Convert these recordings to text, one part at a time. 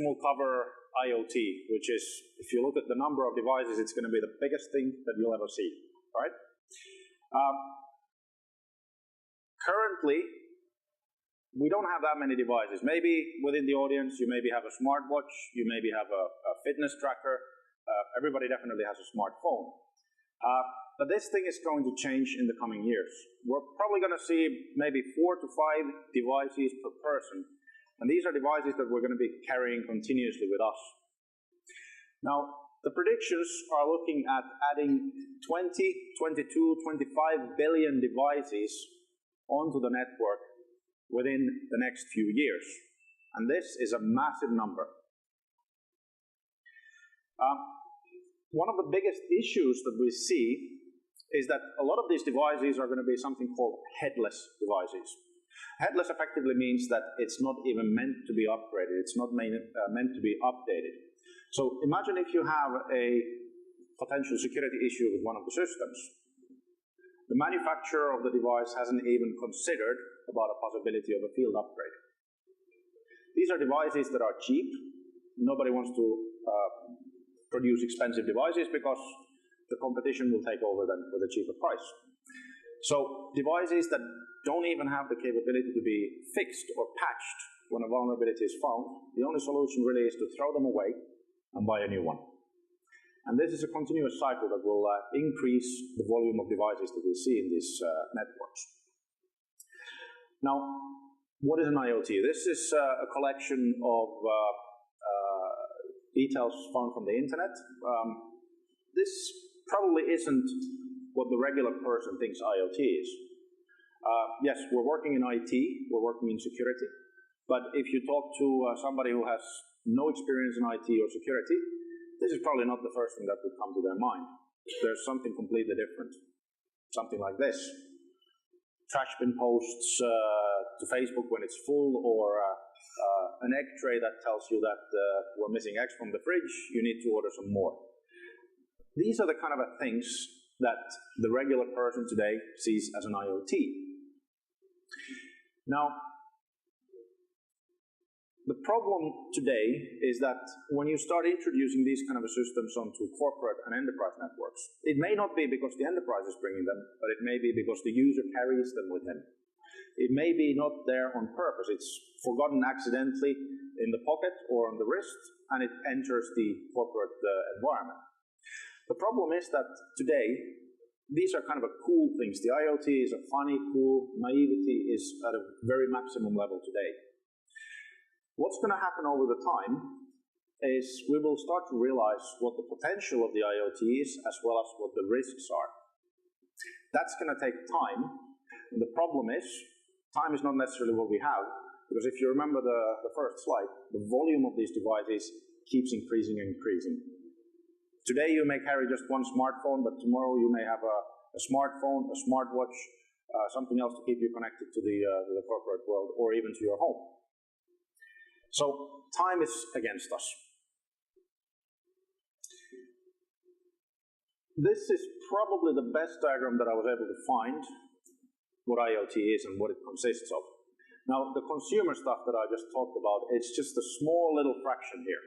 will cover IoT, which is, if you look at the number of devices, it's going to be the biggest thing that you'll ever see, right? Currently, we don't have that many devices. Maybe within the audience, you maybe have a smartwatch, you maybe have a fitness tracker. Everybody definitely has a smartphone. But this thing is going to change in the coming years. We're probably going to see maybe 4 to 5 devices per person. And these are devices that we're going to be carrying continuously with us. Now, the predictions are looking at adding 20, 22, 25 billion devices onto the network within the next few years. And this is a massive number. One of the biggest issues that we see is that a lot of these devices are going to be something called headless devices. Headless effectively means that it's not even meant to be upgraded. It's not meant to be updated. So imagine if you have a potential security issue with one of the systems. The manufacturer of the device hasn't even considered about a possibility of a field upgrade. These are devices that are cheap. Nobody wants to produce expensive devices because the competition will take over them with a cheaper price. So devices that don't even have the capability to be fixed or patched when a vulnerability is found, the only solution really is to throw them away and buy a new one. And this is a continuous cycle that will increase the volume of devices that we see in these networks. Now, what is an IoT? This is a collection of details found from the internet. This probably isn't what the regular person thinks IoT is. Yes, we're working in IT, we're working in security, but if you talk to somebody who has no experience in IT or security, this is probably not the first thing that would come to their mind. There's something completely different. Something like this. Trash bin posts to Facebook when it's full, or an egg tray that tells you that we're missing eggs from the fridge, you need to order some more. These are the kind of things that the regular person today sees as an IoT. Now, the problem today is that when you start introducing these kind of systems onto corporate and enterprise networks, it may not be because the enterprise is bringing them, but it may be because the user carries them with him. It may be not there on purpose. It's forgotten accidentally in the pocket or on the wrist, and it enters the corporate environment. The problem is that today, these are kind of cool things. The IoT is a funny, cool, naivety is at a very maximum level today. What's going to happen over the time is we will start to realize what the potential of the IoT is, as well as what the risks are. That's going to take time. And the problem is, time is not necessarily what we have, because if you remember the first slide, the volume of these devices keeps increasing and increasing. Today you may carry just one smartphone, but tomorrow you may have a smartphone, a smartwatch, something else to keep you connected to the corporate world, or even to your home. So time is against us. This is probably the best diagram that I was able to find what IoT is and what it consists of. Now, the consumer stuff that I just talked about, it's just a small little fraction here.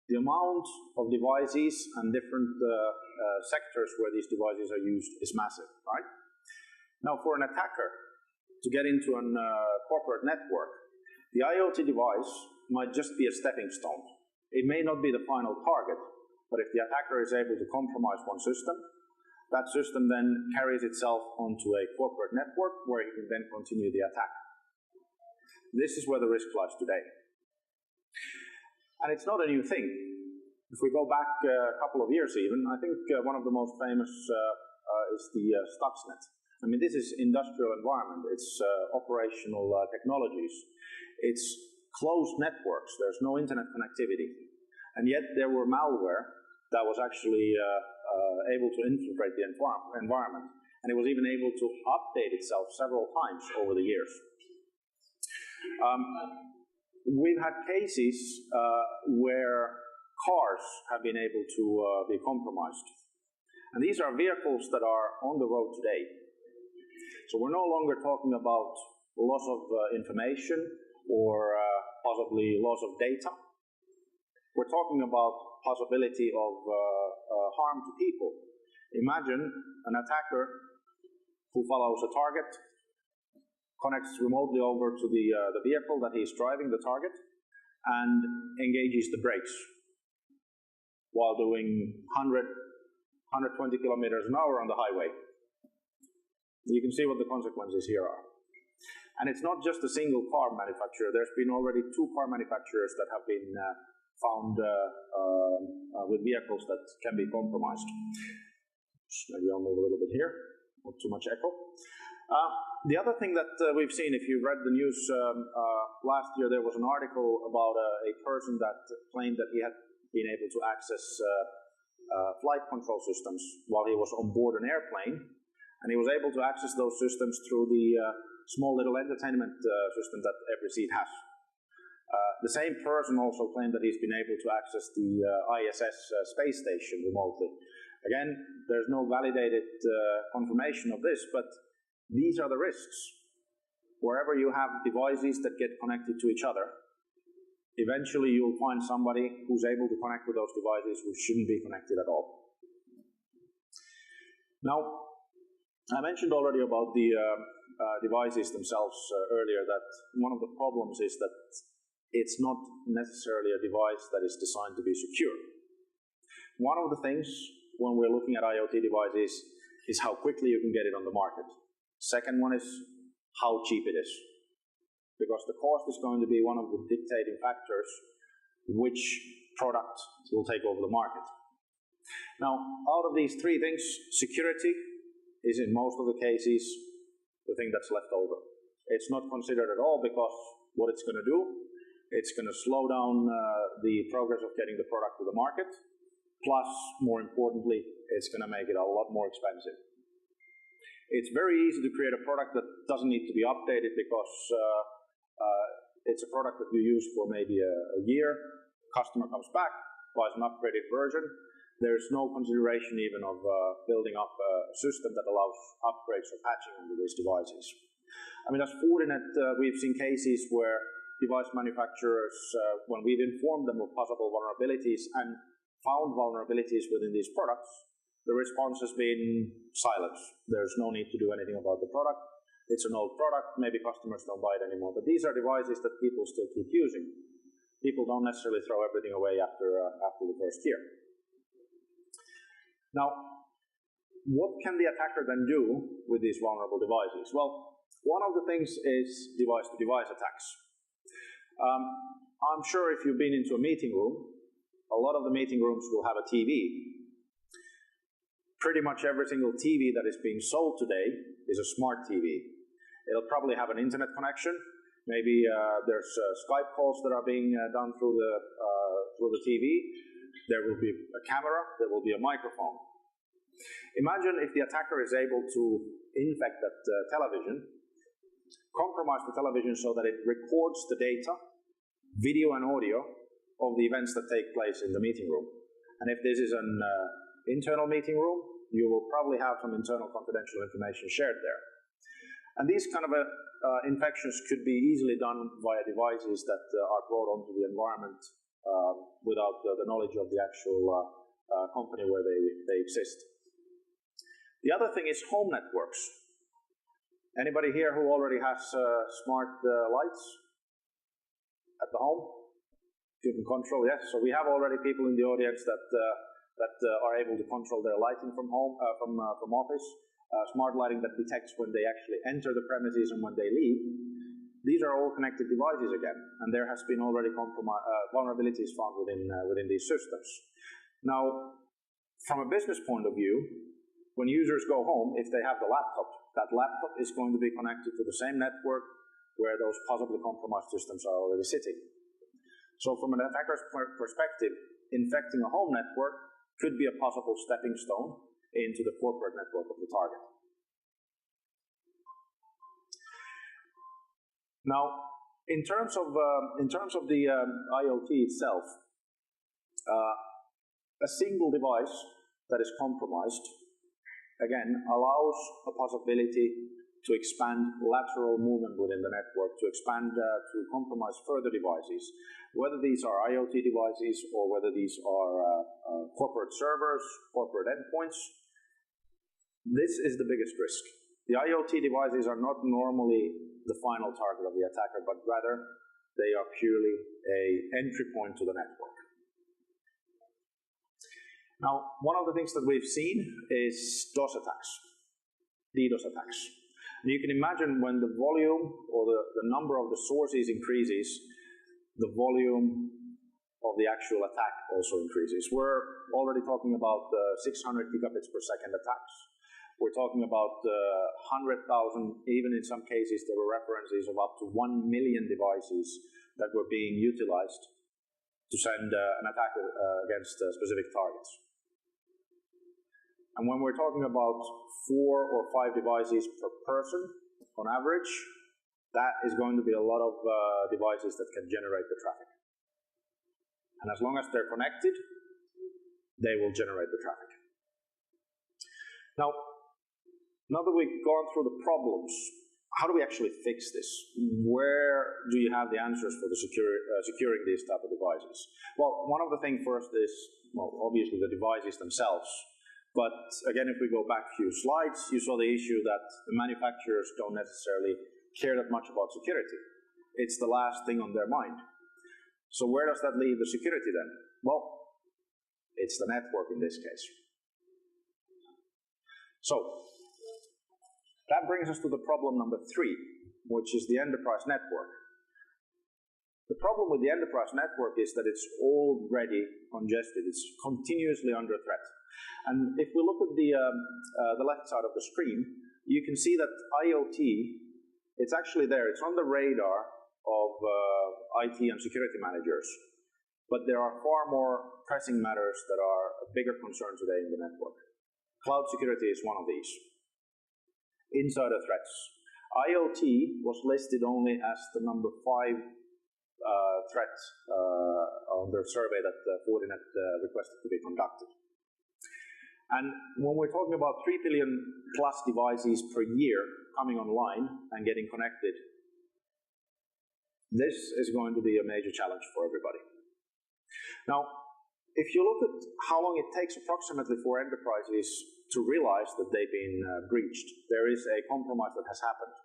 The amount of devices and different sectors where these devices are used is massive, right? Now, for an attacker to get into a corporate network, the IoT device might just be a stepping stone. It may not be the final target, but if the attacker is able to compromise one system, that system then carries itself onto a corporate network where it can then continue the attack. This is where the risk lies today. And it's not a new thing. If we go back a couple of years even, I think one of the most famous is the Stuxnet. I mean, this is industrial environment. It's operational technologies. It's closed networks. There's no internet connectivity. And yet there were malware that was actually able to infiltrate the environment. And it was even able to update itself several times over the years. We've had cases where cars have been able to be compromised. And these are vehicles that are on the road today. So we're no longer talking about loss of information or possibly loss of data. We're talking about possibility of harm to people. Imagine an attacker who follows a target, connects remotely over to the vehicle that he's driving, the target, and engages the brakes while doing 100, 120 kilometers an hour on the highway. You can see what the consequences here are. And it's not just a single car manufacturer. There's been already 2 car manufacturers that have been found with vehicles that can be compromised. Maybe I'll move a little bit here, not too much echo. The other thing that we've seen, if you read the news last year, there was an article about a person that claimed that he had been able to access flight control systems while he was on board an airplane, and he was able to access those systems through the small little entertainment system that every seat has. The same person also claimed that he's been able to access the ISS space station remotely. Again, there's no validated confirmation of this, but these are the risks. Wherever you have devices that get connected to each other, eventually you'll find somebody who's able to connect with those devices who shouldn't be connected at all. Now, I mentioned already about the devices themselves earlier, that one of the problems is that it's not necessarily a device that is designed to be secure. One of the things when we're looking at IoT devices is how quickly you can get it on the market. Second one is how cheap it is, because the cost is going to be one of the dictating factors which product will take over the market. Now, out of these 3 things, security is in most of the cases the thing that's left over. It's not considered at all, because what it's going to do, it's going to slow down the progress of getting the product to the market, plus, more importantly, it's going to make it a lot more expensive. It's very easy to create a product that doesn't need to be updated, because it's a product that you use for maybe a year, customer comes back, buys an upgraded version. There's no consideration even of building up a system that allows upgrades or patching onto these devices. I mean, as Fortinet, we've seen cases where device manufacturers, when we've informed them of possible vulnerabilities and found vulnerabilities within these products, the response has been silence. There's no need to do anything about the product. It's an old product. Maybe customers don't buy it anymore. But these are devices that people still keep using. People don't necessarily throw everything away after the first year. Now, what can the attacker then do with these vulnerable devices? Well, one of the things is device-to-device attacks. I'm sure if you've been into a meeting room, a lot of the meeting rooms will have a TV. Pretty much every single TV that is being sold today is a smart TV. It'll probably have an internet connection. Maybe there's Skype calls that are being done through the TV. There will be a camera. There will be a microphone. Imagine if the attacker is able to infect that television, compromise the television so that it records the data, video and audio, of the events that take place in the meeting room. And if this is an internal meeting room, you will probably have some internal confidential information shared there. And these kind of infections could be easily done via devices that are brought onto the environment without the knowledge of the actual company where they exist. The other thing is home networks. Anybody here who already has smart lights at the home? You can control, yes. So we have already people in the audience that are able to control their lighting from home, from office. Smart lighting that detects when they actually enter the premises and when they leave. These are all connected devices again, and there has been already vulnerabilities found within these systems. Now, from a business point of view, when users go home, if they have the laptop, that laptop is going to be connected to the same network where those possibly compromised systems are already sitting. So from an attacker's perspective, infecting a home network could be a possible stepping stone into the corporate network of the target. Now, in terms of the IoT itself, a single device that is compromised, again, allows a possibility to expand lateral movement within the network, to expand, to compromise further devices, whether these are IoT devices or whether these are corporate servers, corporate endpoints. This is the biggest risk. The IoT devices are not normally the final target of the attacker, but rather they are purely an entry point to the network. Now, one of the things that we've seen is DOS attacks, DDoS attacks. And you can imagine when the volume or the number of the sources increases, the volume of the actual attack also increases. We're already talking about 600 gigabits per second attacks. We're talking about 100,000, even in some cases there were references of up to 1 million devices that were being utilized to send an attack against specific targets. And when we're talking about 4 or 5 devices per person on average, that is going to be a lot of devices that can generate the traffic. And as long as they're connected, they will generate the traffic. Now that we've gone through the problems, how do we actually fix this? Where do you have the answers for the securing these type of devices? Well, one of the things first is, well, obviously the devices themselves. But again, if we go back a few slides, you saw the issue that the manufacturers don't necessarily care that much about security. It's the last thing on their mind. So where does that leave the security then? Well, it's the network in this case. So that brings us to the problem number 3, which is the enterprise network. The problem with the enterprise network is that it's already congested. It's continuously under threat. And if we look at the left side of the screen, you can see that IoT, it's actually there. It's on the radar of IT and security managers. But there are far more pressing matters that are a bigger concern today in the network. Cloud security is one of these. Insider threats. IoT was listed only as the number 5 threat on their survey that Fortinet requested to be conducted. And when we're talking about 3 billion plus devices per year coming online and getting connected, this is going to be a major challenge for everybody. Now, if you look at how long it takes approximately for enterprises to realize that they've been breached, there is a compromise that has happened.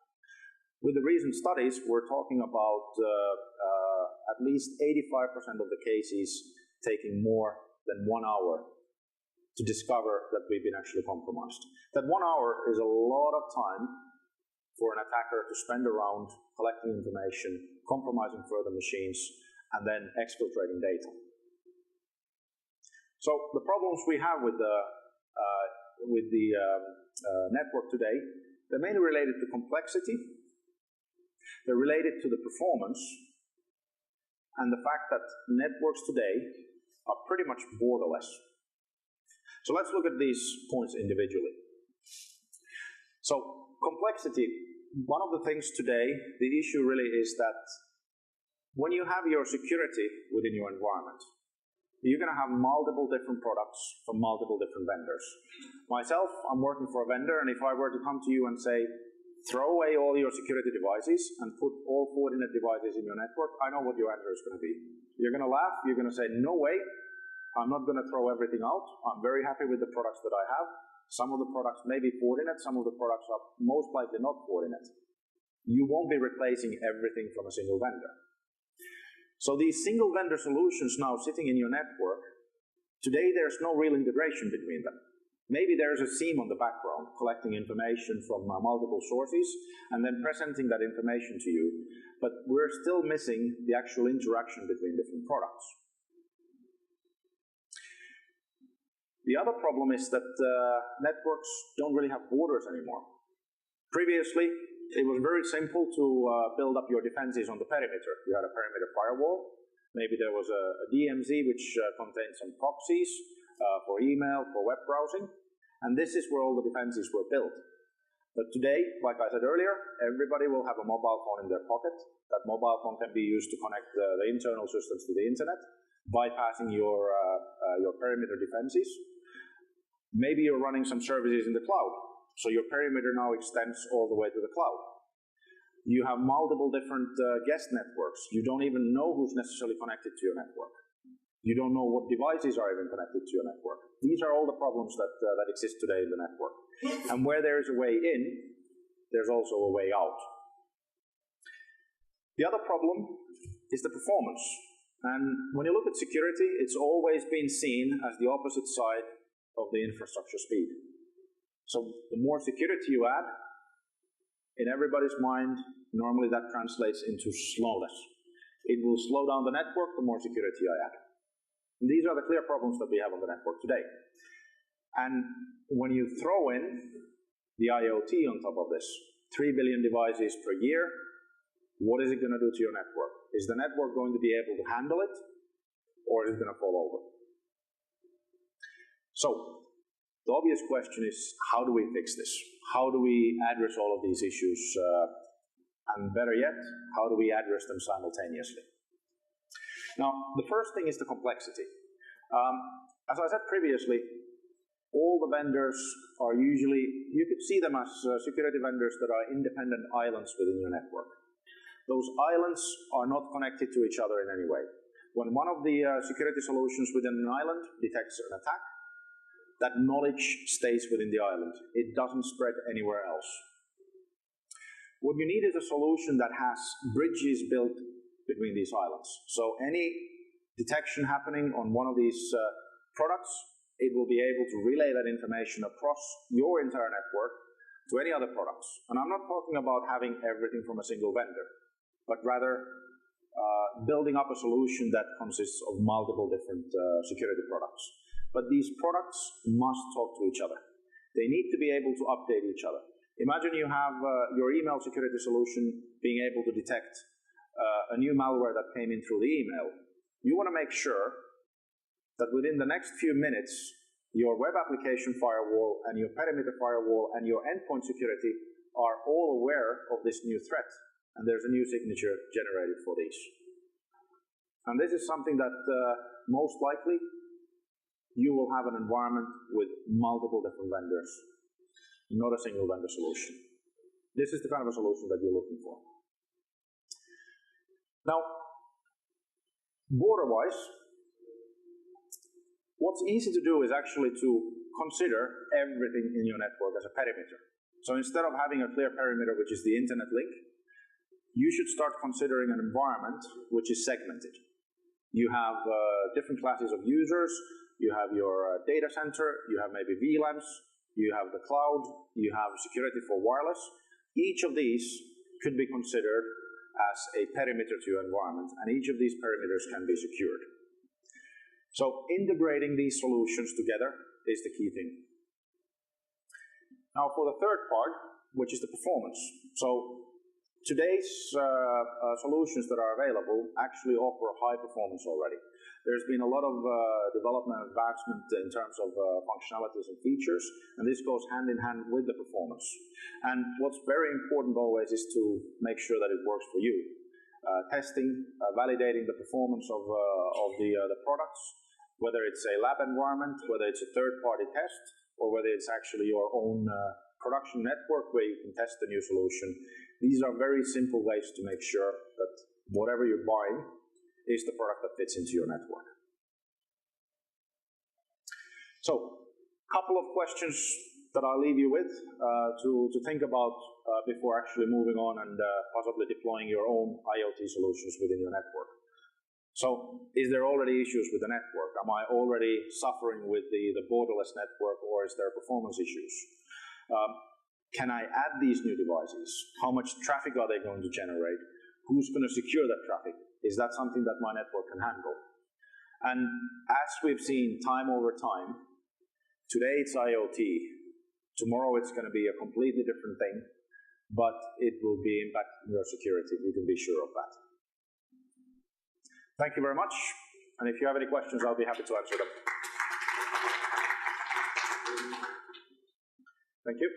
With the recent studies, we're talking about at least 85% of the cases taking more than 1 hour to discover that we've been actually compromised. That 1 hour is a lot of time for an attacker to spend around collecting information, compromising further machines, and then exfiltrating data. So the problems we have with the network today, they're mainly related to complexity, they're related to the performance, and the fact that networks today are pretty much borderless. So let's look at these points individually. So complexity, one of the things today, the issue really is that when you have your security within your environment, you're going to have multiple different products from multiple different vendors. Myself, I'm working for a vendor, and if I were to come to you and say, throw away all your security devices and put all Fortinet devices in your network, I know what your answer is going to be. You're going to laugh, you're going to say, no way, I'm not going to throw everything out. I'm very happy with the products that I have. Some of the products may be Fortinet, some of the products are most likely not Fortinet. You won't be replacing everything from a single vendor. So these single vendor solutions now sitting in your network, today there's no real integration between them. Maybe there's a seam on the background collecting information from multiple sources and then presenting that information to you, but we're still missing the actual interaction between different products. The other problem is that networks don't really have borders anymore. Previously, it was very simple to build up your defenses on the perimeter. You had a perimeter firewall. Maybe there was a DMZ which contained some proxies for email, for web browsing. And this is where all the defenses were built. But today, like I said earlier, everybody will have a mobile phone in their pocket. That mobile phone can be used to connect the internal systems to the internet, bypassing your perimeter defenses. Maybe you're running some services in the cloud. So your perimeter now extends all the way to the cloud. You have multiple different guest networks. You don't even know who's necessarily connected to your network. You don't know what devices are even connected to your network. These are all the problems that exist today in the network. And where there is a way in, there's also a way out. The other problem is the performance. And when you look at security, it's always been seen as the opposite side of the infrastructure speed. So the more security you add, in everybody's mind, normally that translates into slowness. It will slow down the network the more security I add. And these are the clear problems that we have on the network today. And when you throw in the IoT on top of this, 3 billion devices per year, what is it going to do to your network? Is the network going to be able to handle it, or is it going to fall over? So, the obvious question is, how do we fix this? How do we address all of these issues? And better yet, how do we address them simultaneously? Now, the first thing is the complexity. As I said previously, all the vendors are usually, you could see them as security vendors that are independent islands within your network. Those islands are not connected to each other in any way. When one of the security solutions within an island detects an attack, that knowledge stays within the island. It doesn't spread anywhere else. What you need is a solution that has bridges built between these islands. So any detection happening on one of these products, it will be able to relay that information across your entire network to any other products. And I'm not talking about having everything from a single vendor, but rather building up a solution that consists of multiple different security products. But these products must talk to each other. They need to be able to update each other. Imagine you have your email security solution being able to detect a new malware that came in through the email. You want to make sure that within the next few minutes, your web application firewall and your perimeter firewall and your endpoint security are all aware of this new threat. And there's a new signature generated for these. And this is something that most likely you will have an environment with multiple different vendors, not a single vendor solution. This is the kind of a solution that you're looking for. Now, border-wise, what's easy to do is actually to consider everything in your network as a perimeter. So instead of having a clear perimeter, which is the internet link, you should start considering an environment which is segmented. You have different classes of users. You have your data center, you have maybe VLANs, you have the cloud, you have security for wireless. Each of these could be considered as a perimeter to your environment, and each of these perimeters can be secured. So integrating these solutions together is the key thing. Now for the third part, which is the performance. So today's solutions that are available actually offer high performance already. There's been a lot of development and advancement in terms of functionalities and features, and this goes hand in hand with the performance. And what's very important always is to make sure that it works for you. Testing, validating the performance of the products, whether it's a lab environment, whether it's a third-party test, or whether it's actually your own production network where you can test the new solution. These are very simple ways to make sure that whatever you're buying is the product that fits into your network. So, a couple of questions that I'll leave you with to think about before actually moving on and possibly deploying your own IoT solutions within your network. So, is there already issues with the network? Am I already suffering with the borderless network, or is there performance issues? Can I add these new devices? How much traffic are they going to generate? Who's going to secure that traffic? Is that something that my network can handle? And as we've seen time over time, today it's IoT. Tomorrow it's going to be a completely different thing, but it will be impacting your security. You can be sure of that. Thank you very much. And if you have any questions, I'll be happy to answer them. Thank you.